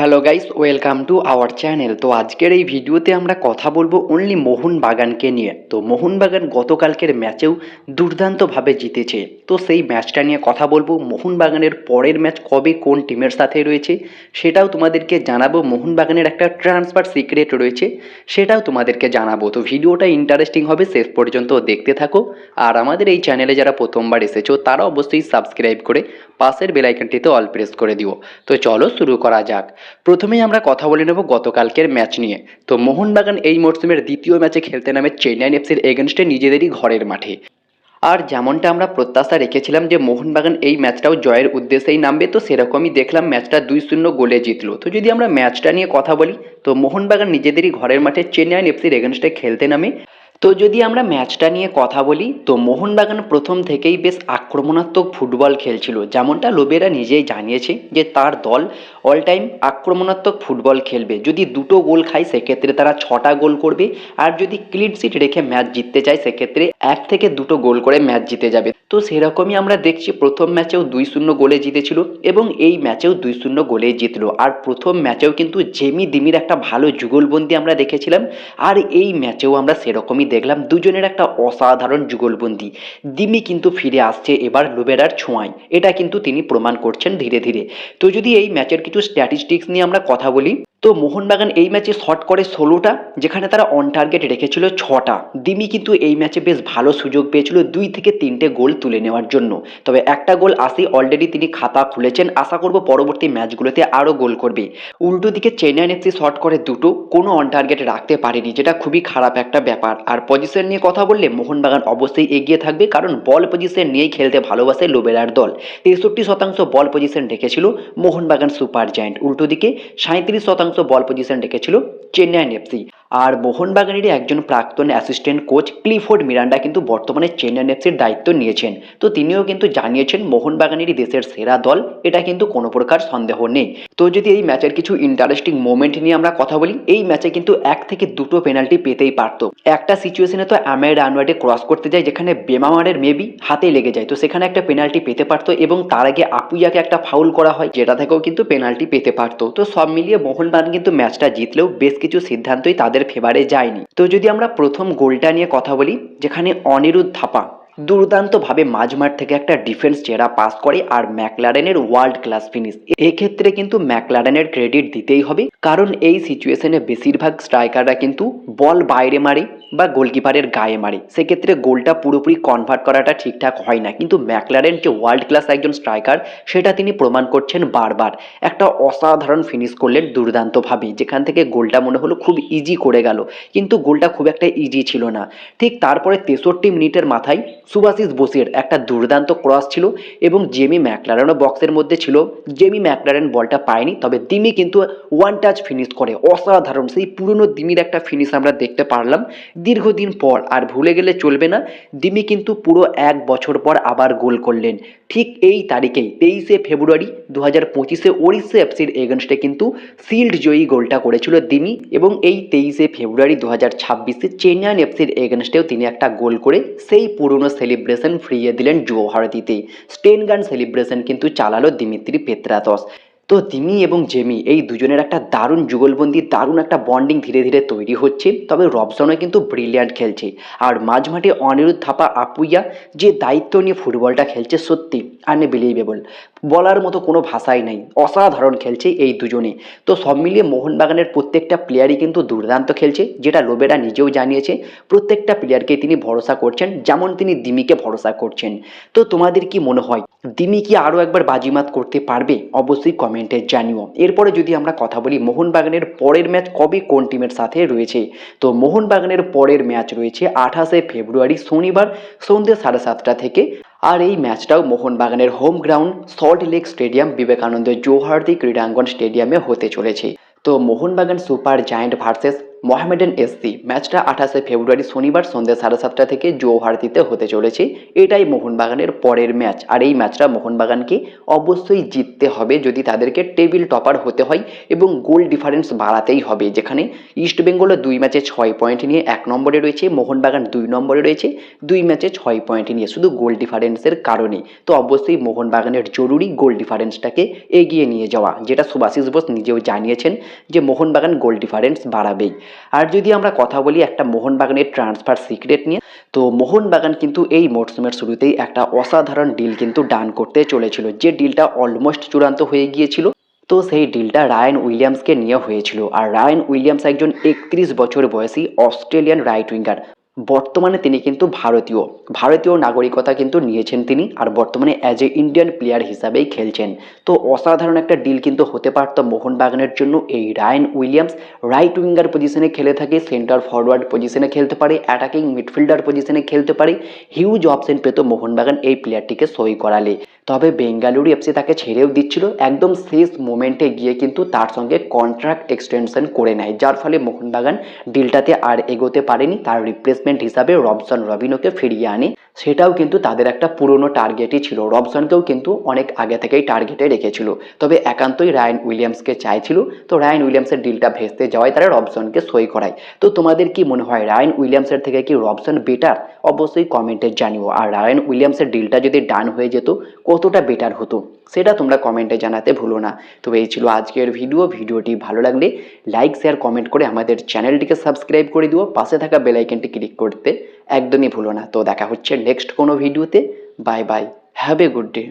Hello guys, welcome to our channel. তো আজকের এই ভিডিওতে আমরা কথা বলবো অনলি মোহনবাগানকে নিয়ে। তো মোহনবাগান গতকালকের ম্যাচেও দুর্দান্তভাবে জিতেছে। তো সেই ম্যাচটা নিয়ে কথা বলবো। মোহনবাগানের পরের ম্যাচ কবে কোন টিমের সাথে রয়েছে সেটাও তোমাদেরকে জানাবো। মোহনবাগানের একটা ট্রান্সফার সিক্রেট রয়েছে, সেটাও তোমাদেরকে জানাবো। তো ভিডিওটা ইন্টারেস্টিং হবে, শেষ পর্যন্ত দেখতে থাকো। আর আমাদের এই চ্যানেলে যারা প্রথমবার এসেছো তারা অবশ্যই সাবস্ক্রাইব করে পাশের বেল আইকনটিতে অল প্রেস করে দিও। তো চলো শুরু করা যাক। প্রথমেই আমরা কথা বলে নেব গতকালকের ম্যাচ নিয়ে। তো মোহনবাগান এই মরশুমের দ্বিতীয় ম্যাচে খেলতে নামে চেন্নাই এফসির এগেনস্টে নিজেদেরই ঘরের মাঠে। আর যেমনটা আমরা প্রত্যাশা রেখেছিলাম যে মোহনবাগান এই ম্যাচটাও জয়ের উদ্দেশ্যেই নামবে, তো সেরকমই দেখলাম ম্যাচটা 2-0 গোলে জিতলো। তো যদি আমরা ম্যাচটা নিয়ে কথা বলি, তো মোহনবাগান নিজেদেরই ঘরের মাঠে চেন্নাই এফসির এগেনস্টে খেলতে নামে। তো যদি আমরা ম্যাচটা নিয়ে কথা বলি, তো মোহনবাগান প্রথম থেকেই বেশ আক্রমণাত্মক ফুটবল খেলছিল। যেমনটা লোবেরা নিজেই জানিয়েছে যে তার দল অল টাইম আক্রমণাত্মক ফুটবল খেলবে। যদি দুটো গোল খায় সেক্ষেত্রে তারা 6টা গোল করবে, আর যদি ক্লিন শিট রেখে ম্যাচ জিততে চায় সেক্ষেত্রে 1 থেকে 2টো গোল করে ম্যাচ জিতে যাবে। তো সেরকমই আমরা দেখছি প্রথম ম্যাচেও 2-0 গোলে জিতেছিল এবং এই ম্যাচেও 2-0 গোলেই জিতলো। আর প্রথম ম্যাচেও কিন্তু জেমি দিমির একটা ভালো যুগলবন্দি আমরা দেখেছিলাম, আর এই ম্যাচেও আমরা সেরকমই দেখলাম দুজনের একটা অসাধারণ যুগলবন্দি। দিমি কিন্তু ফিরে আসছে এবার লোবেরার ছোঁয়ায়, এটা কিন্তু তিনি প্রমাণ করছেন ধীরে ধীরে। তো যদি এই ম্যাচের কিছু স্ট্যাটিস্টিক্স নিয়ে আমরা কথা বলি, তো মোহনবাগান এই ম্যাচে শট করে 16টা, যেখানে তারা অন টার্গেট রেখেছিল 6টা। দিমি কিন্তু এই ম্যাচে বেশ ভালো সুযোগ পেয়েছিল 2 থেকে 3টে গোল তুলে নেওয়ার জন্য, তবে একটা গোল আসি অলরেডি তিনি খাতা খুলেছেন। আশা করব পরবর্তী ম্যাচগুলোতে আরও গোল করবে। উল্টো দিকে চেন্নাই এফসি শট করে 2টো, কোনো অন টার্গেট রাখতে পারেনি, যেটা খুবই খারাপ একটা ব্যাপার। আর পজিশন নিয়ে কথা বললে মোহনবাগান অবশ্যই এগিয়ে থাকবে, কারণ বল পজিশন নিয়েই খেলতে ভালোবাসে লোবেরার দল। 63% বল পজিশন রেখেছিল মোহনবাগান সুপার জায়ান্ট, উল্টো দিকে 37% বল পজিশন রেখেছিল চেন্নাই এফসি। আর মোহনবাগানেরই একজন প্রাক্তন অ্যাসিস্ট্যান্ট কোচ ক্লিফোর্ড মিরান্ডা কিন্তু বর্তমানে চেন্নাই এফসির দায়িত্ব নিয়েছেন। তো তিনিও কিন্তু জানিয়েছেন মোহনবাগানেরই দেশের সেরা দল, এটা কিন্তু কোনো প্রকার সন্দেহ নেই। তো যদি এই ম্যাচের কিছু ইন্টারেস্টিং মোমেন্ট নিয়ে আমরা কথা বলি, এই ম্যাচে কিন্তু 1 থেকে 2টো পেনাল্টি পেতেই পারতো। একটা সিচুয়েশনে তো আমের রানওয়াটে ক্রস করতে যায়, যেখানে বেমামারের মেবি হাতে লেগে যায়, তো সেখানে একটা পেনাল্টি পেতে পারতো। এবং তার আগে আপুইয়াকে একটা ফাউল করা হয়, যেটা থেকেও কিন্তু পেনাল্টি পেতে পারতো। তো সব মিলিয়ে মোহনবাগান কিন্তু ম্যাচটা জিতলেও বেশ কিছু সিদ্ধান্তই তাদের ফেভারে যায়নি। তো যদি আমরা প্রথম গোলটা নিয়ে কথা বলি, যেখানে অনিরুদ্ধ থাপা দুর্দান্তভাবে মাঝমাঠ থেকে একটা ডিফেন্স চেরা পাস করে, আর ম্যাকলারেনের ওয়ার্ল্ড ক্লাস ফিনিশ। এক্ষেত্রে কিন্তু ম্যাকলারেনের ক্রেডিট দিতেই হবে, কারণ এই সিচুয়েশনে বেশিরভাগ স্ট্রাইকাররা কিন্তু বল বাইরে মারে বা গোলকিপারের গায়ে মারে, সেক্ষেত্রে গোলটা পুরোপুরি কনভার্ট করাটা ঠিকঠাক হয় না। কিন্তু ম্যাকলারেন যে ওয়ার্ল্ড ক্লাস একজন স্ট্রাইকার, সেটা তিনি প্রমাণ করছেন বারবার। একটা অসাধারণ ফিনিশ করলেন দুর্দান্তভাবে, যেখান থেকে গোলটা মনে হলো খুব ইজি করে গেল, কিন্তু গোলটা খুব একটা ইজি ছিল না। ঠিক তারপরে 63 মিনিটের মাথায় সুভাশিস বোসের একটা দুর্দান্ত ক্রস ছিল এবং জেমি ম্যাকলারেনও বক্সের মধ্যে ছিল। জেমি ম্যাকলারেন বলটা পায়নি, তবে দিমি কিন্তু ওয়ান টাচ ফিনিশ করে অসাধারণ। সেই পুরনো দিমির একটা ফিনিশ আমরা দেখতে পারলাম দীর্ঘদিন পর। আর ভুলে গেলে চলবে না, দিমি কিন্তু পুরো 1 বছর পর আবার গোল করলেন। ঠিক এই তারিখেই 23শে ফেব্রুয়ারি 2025-এ ওড়িশা এফসির এগেনস্টে কিন্তু শিল্ড জয়ী গোলটা করেছিল দিমি, এবং এই 23শে ফেব্রুয়ারি 2026-এ চেন্নাই এফসির এগেনস্টেও তিনি একটা গোল করে সেই পুরনো সেলিব্রেশন ফিরিয়ে দিলেন যুবভারতীতে। স্টেন গান সেলিব্রেশন কিন্তু চালালো দিমিত্রি পেত্রাতস। তো দিমি এবং জেমি এই দুজনের একটা দারুণ যুগলবন্দি, দারুণ একটা বন্ডিং ধীরে ধীরে তৈরি হচ্ছে। তবে রবসনও কিন্তু ব্রিলিয়ান্ট খেলছে, আর মাঝমাঠে অনিরুদ্ধ থাপা আপুইয়া যে দায়িত্ব নিয়ে ফুটবলটা খেলছে সত্যি আনবিলিভেবল, বলার মতো কোনো ভাষাই নেই। অসাধারণ খেলছে এই দুজনে। তো সব মিলিয়ে মোহনবাগানের প্রত্যেকটা প্লেয়ারই কিন্তু দুর্দান্ত খেলছে, যেটা লোবেরা নিজেও জানিয়েছে। প্রত্যেকটা প্লেয়ারকে তিনি ভরসা করছেন, যেমন তিনি দিমিকে ভরসা করছেন। তো তোমাদের কি মনে হয়, দিমি কি আরও একবার বাজিমাত করতে পারবে? অবশ্যই কমেন্টে জানিও। এরপরে যদি আমরা কথা বলি মোহনবাগানের পরের ম্যাচ কবে কোন টিমের সাথে রয়েছে, তো মোহনবাগানের পরের ম্যাচ রয়েছে 28শে ফেব্রুয়ারি শনিবার সন্ধ্যে 7:30 থেকে। আর এই ম্যাচটাও মোহনবাগানের home ground Salt Lake stadium Vivekananda জওহরদি ক্রীড়াঙ্গন স্টেডিয়ামে হতে চলেছে। তো Mohun Bagan super giant versus Mohammedan SC. ম্যাচটা 28শে ফেব্রুয়ারি শনিবার সন্ধ্যে 7:30 থেকে জৌহারতিতে হতে চলেছে। এটাই মোহনবাগানের পরের ম্যাচ, আর এই ম্যাচটা মোহনবাগানকে অবশ্যই জিততে হবে যদি তাদেরকে টেবিল টপার হতে হয়, এবং গোল ডিফারেন্স বাড়াতেই হবে। যেখানে ইস্টবেঙ্গল 2 ম্যাচে 6 পয়েন্ট নিয়ে 1 নম্বরে রয়েছে, মোহনবাগান 2 নম্বরে রয়েছে 2 ম্যাচে 6 পয়েন্ট নিয়ে, শুধু গোল ডিফারেন্সের কারণে। তো অবশ্যই মোহনবাগানের জরুরি গোল ডিফারেন্সটাকে এগিয়ে নিয়ে যাওয়া, যেটা সুভাশিস বোস নিজেও জানিয়েছেন যে মোহনবাগান গোল ডিফারেন্স বাড়াবেই। আর যদি আমরা কথা বলি একটা মোহনবাগানের ট্রান্সফার সিক্রেট নিয়ে, তো মোহনবাগান কিন্তু এই মরশুমের শুরুতেই একটা অসাধারণ ডিল কিন্তু ডান করতে চলেছিল, যে ডিলটা অলমোস্ট চূড়ান্ত হয়ে গিয়েছিল। তো সেই ডিলটা রায়ান উইলিয়ামসকে নিয়ে হয়েছিল, আর রায়ান উইলিয়ামস একজন 31 বছর বয়সী অস্ট্রেলিয়ান রাইট উইঙ্গার। বর্তমানে তিনি কিন্তু ভারতীয় নাগরিকতা কিন্তু নিয়েছেন তিনি, আর বর্তমানে অ্যাজ এ ইন্ডিয়ান প্লেয়ার হিসাবেই খেলছেন। তো অসাধারণ একটা ডিল কিন্তু হতে পারত মোহনবাগানের জন্য। এই রায়ান উইলিয়ামস রাইট উইঙ্গার পজিশনে খেলে থাকে, সেন্টার ফরওয়ার্ড পজিশনে খেলতে পারে, অ্যাটাকিং মিডফিল্ডার পজিশনে খেলতে পারে। হিউজ অপশন পেত মোহনবাগান এই প্লেয়ারটিকে সই করালে। তবে বেঙ্গালুরু এফসি তাকে ছেড়েও দিচ্ছিল, একদম শেষ মোমেন্টে গিয়ে কিন্তু তার সঙ্গে কন্ট্রাক্ট এক্সটেনশন করে নেয়, যার ফলে মোহনবাগান ডিলটাতে আর এগোতে পারেনি। তার রিপ্লেসমেন্ট হিসাবে রবসন রবিনোকে ফিরিয়ে আনে, সেটাও কিন্তু তাদের একটা পুরনো টার্গেটই ছিল। রবসনকেও কিন্তু অনেক আগে থেকেই টার্গেটে রেখেছিল, তবে একান্তই রায়ান উইলিয়ামসকে চাইছিল। তো রায়ান উইলিয়ামসের ডিলটা ভেস্তে যাওয়ায় তারা রবসনকে সই করায়। তো তোমাদের কি মনে হয়, রায়ান উইলিয়ামসের থেকে কি রবসন বেটার? অবশ্যই কমেন্টে জানিও। আর রায়ান উইলিয়ামসের ডিলটা যদি ডান হয়ে যেত, কতটা বেটার হতো সেটা তোমরা কমেন্টে জানাতে ভুলো না। তো এই ছিল আজকের ভিডিওটি ভালো লাগলে লাইক শেয়ার কমেন্ট করে আমাদের চ্যানেলটিকে সাবস্ক্রাইব করে দিও, পাশে থাকা বেল আইকনটি ক্লিক করতে একদমই ভুলো না। তো দেখা হচ্ছে নেক্সট কোনো ভিডিওতে। Bye bye, have a good day.